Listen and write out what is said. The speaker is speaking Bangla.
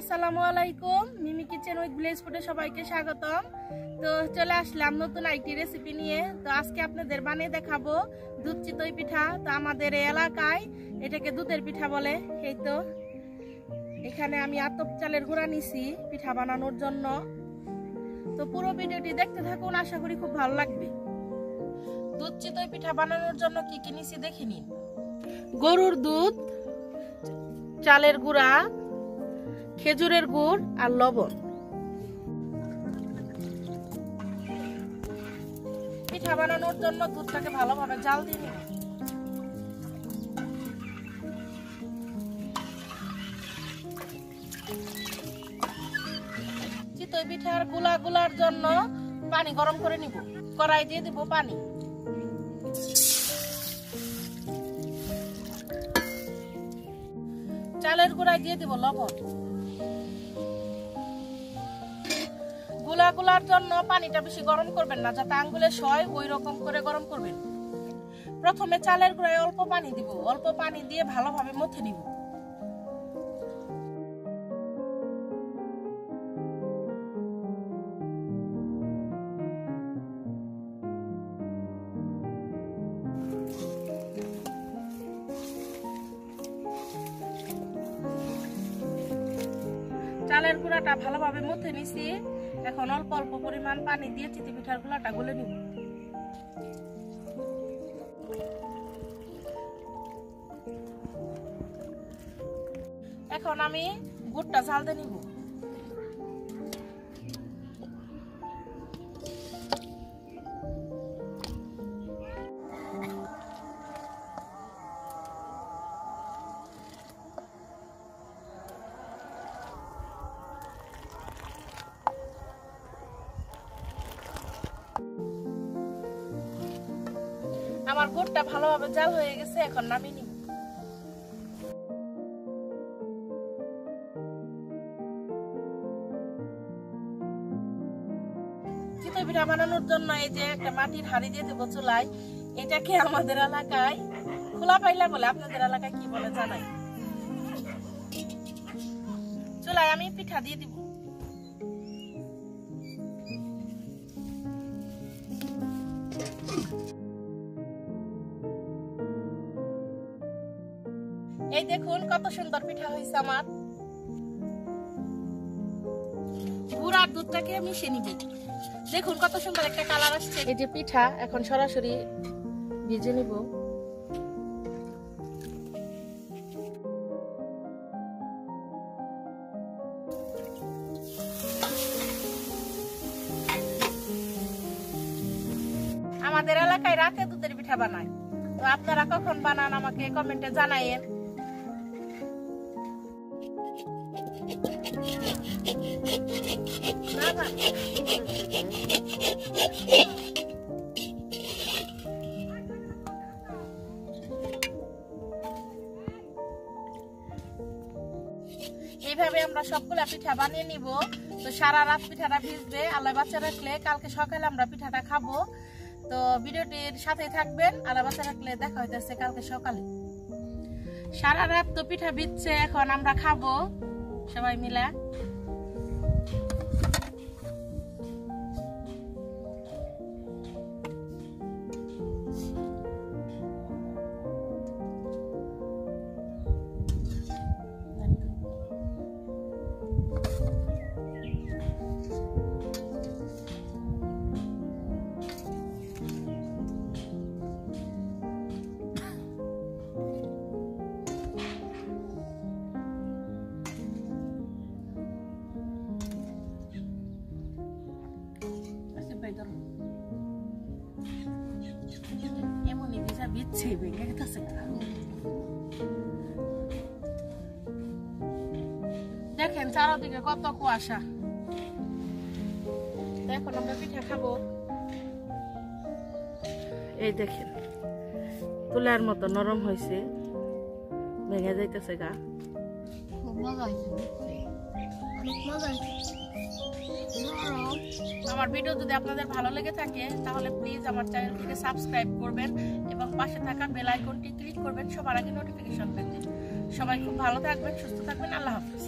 আসসালামু আলাইকুম, মিমি কিচেন উইথ ভিলেজ ফুডে সবাইকে স্বাগতম। তো চলে আসলাম নতুন আরেকটি রেসিপি নিয়ে। তো আজকে আপনাদের বানিয়ে দেখাবো দুধ চিতই পিঠা। তো আমাদের এই এলাকায় এটাকে দুধের পিঠা বলে। এই তো এখানে আমি আতপ চালের গুঁড়া নিছি পিঠা বানানোর জন্য। তো পুরো ভিডিওটি দেখতে থাকুন, আশা করি খুব ভালো লাগবে। দুধ চিতই পিঠা বানানোর জন্য কি কি নিছি দেখে নিন। গরুর দুধ, চালের গুঁড়া, খেজুরের গুড় আর লবণ। পিঠা বানানোর জন্য দুধটাকে ভালোভাবে জাল দিয়ে নিন। চিতই পিঠার গুলার জন্য পানি গরম করে নিব। কড়াই দিয়ে দিব পানি। চালের গুঁড়ায় দিয়ে দিব লবণ। গুলার জন্য পানিটা বেশি গরম করবেন না, যাতে আঙ্গুলে সয় ওই রকম করে গরম করবেন। প্রথমে চালের গুঁড়ায় অল্প পানি দিব, অল্প পানি দিয়ে ভালোভাবে মথে নিব। চালের গুঁড়াটা ভালোভাবে মথে নিছি। এখন অল্প অল্প পরিমাণ পানি দিয়ে চিতই পিঠার গুঁড়াটা গুলে নিব। এখন আমি গুড়টা জাল দিয়ে নিব। আমার গুড়টা ভালোভাবে জাল হয়ে গেছে, এখন নামিয়ে নিব। চিতই পিঠা বানানোর জন্য এই যে একটা মাটির হাঁড়ি দিয়ে দেবো চুলায়। এটাকে আমাদের এলাকায় খোলা পাইলা বলে, আপনাদের এলাকায় কি বলে জানাই। চুলায় আমি পিঠা দিয়ে দিব। এই দেখুন কত সুন্দর পিঠা হয়েছে আমার। গুড় আর দুধটাকে মিশিয়ে নিব। দেখুন কত সুন্দর একটা কালার আসছে। এই যে পিঠা এখন সরাসরি ভেজে নিব। আমাদের এলাকায় রাতে দুধের পিঠা বানায়। তো আপনারা কখন বানান আমাকে কমেন্টে জানাইয়েন। এইভাবে আমরা সবগুলা পিঠা বানিয়ে নিব। তো সারা রাত পিঠাটা ভিজবে, আল্লাহ বাচ্চা রাখলে কালকে সকালে আমরা পিঠাটা খাবো। তো ভিডিওটির সাথে থাকবেন। আল্লাহ বাচ্চা রাখলে দেখা হইতেছে কালকে সকালে। সারা রাত তো পিঠা ভিজছে, এখন আমরা খাবো সবাই মিলে। এমনই ভিজা ভিজছে, ভেঙে গেছে। দেখেন চারদিকে কত কুয়াশা। এখন আমরা পিঠা খাবো। এই দেখেন তুলার মতো নরম হয়েছে, ভেঙে যাইতেছে গা। খুব মজা হয়েছে, অনেক মজা হয়েছে। আমার ভিডিও যদি আপনাদের ভালো লেগে থাকে তাহলে প্লিজ আমার চ্যানেলটিকে সাবস্ক্রাইব করবেন এবং পাশে থাকা বেল আইকনটি ক্লিক করবেন সবার আগে নোটিফিকেশন পেতে। সবাই খুব ভালো থাকবেন, সুস্থ থাকবেন। আল্লাহ হাফেজ।